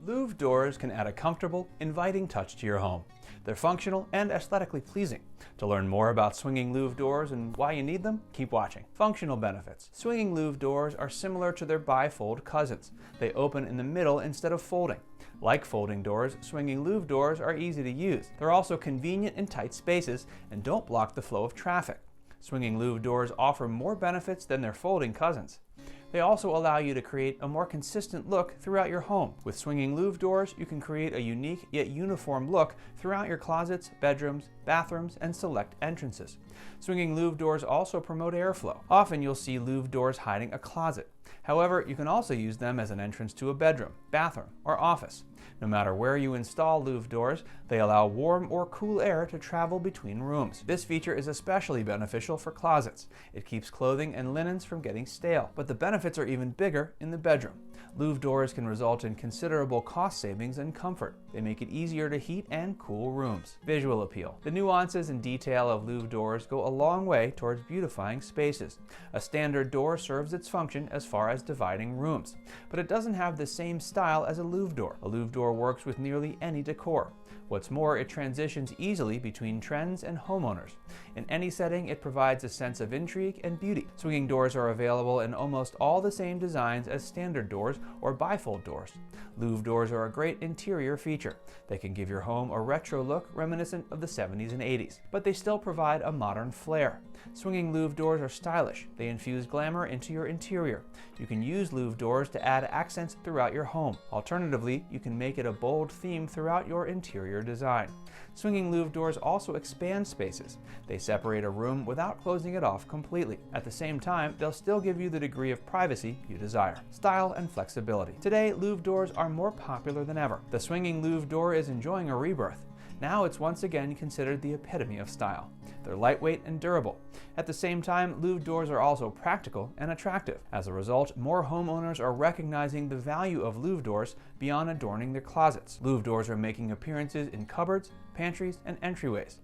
Louvre doors can add a comfortable, inviting touch to your home. They're functional and aesthetically pleasing. To learn more about swinging Louvre doors and why you need them, keep watching. Functional benefits. Swinging Louvre doors are similar to their bifold cousins. They open in the middle instead of folding. Like folding doors, swinging Louvre doors are easy to use. They're also convenient in tight spaces and don't block the flow of traffic. Swinging Louvre doors offer more benefits than their folding cousins. They also allow you to create a more consistent look throughout your home. With swinging Louvre doors, you can create a unique yet uniform look throughout your closets, bedrooms, bathrooms, and select entrances. Swinging Louvre doors also promote airflow. Often you'll see Louvre doors hiding a closet. However, you can also use them as an entrance to a bedroom, bathroom, or office. No matter where you install Louvre doors, they allow warm or cool air to travel between rooms. This feature is especially beneficial for closets. It keeps clothing and linens from getting stale. But the benefits are even bigger in the bedroom. Louvre doors can result in considerable cost savings and comfort. They make it easier to heat and cool rooms. Visual appeal. The nuances and detail of Louvre doors go a long way towards beautifying spaces. A standard door serves its function as far as dividing rooms, but it doesn't have the same style as a Louvre door. A Louvre door works with nearly any decor. What's more, it transitions easily between trends and homeowners. In any setting, it provides a sense of intrigue and beauty. Swinging doors are available in almost all the same designs as standard doors or bifold doors. Louvre doors are a great interior feature. They can give your home a retro look reminiscent of the 70s and 80s, but they still provide a modern flair. Swinging Louvre doors are stylish. They infuse glamour into your interior. You can use Louvre doors to add accents throughout your home. Alternatively, you can make it a bold theme throughout your interior design. Swinging Louvre doors also expand spaces. They separate a room without closing it off completely. At the same time, they'll still give you the degree of privacy you desire. Style and flexibility. Today, Louvre doors are more popular than ever. The swinging Louvre door is enjoying a rebirth. Now it's once again considered the epitome of style. They're lightweight and durable. At the same time, Louvre doors are also practical and attractive. As a result, more homeowners are recognizing the value of Louvre doors beyond adorning their closets. Louvre doors are making appearances in cupboards, pantries, and entryways.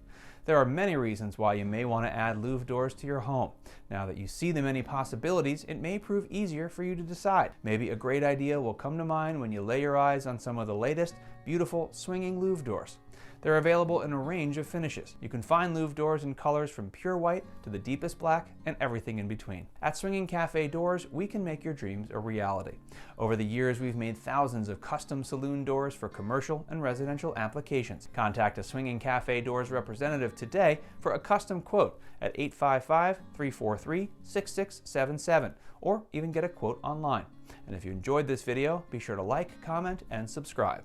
There are many reasons why you may want to add Louvre doors to your home. Now that you see the many possibilities, it may prove easier for you to decide. Maybe a great idea will come to mind when you lay your eyes on some of the latest, beautiful, swinging Louvre doors. They're available in a range of finishes. You can find Louvre doors in colors from pure white to the deepest black and everything in between. At Swinging Cafe Doors, we can make your dreams a reality. Over the years, we've made thousands of custom saloon doors for commercial and residential applications. Contact a Swinging Cafe Doors representative today for a custom quote at 855-343-6677, or even get a quote online. And if you enjoyed this video, be sure to like, comment, and subscribe.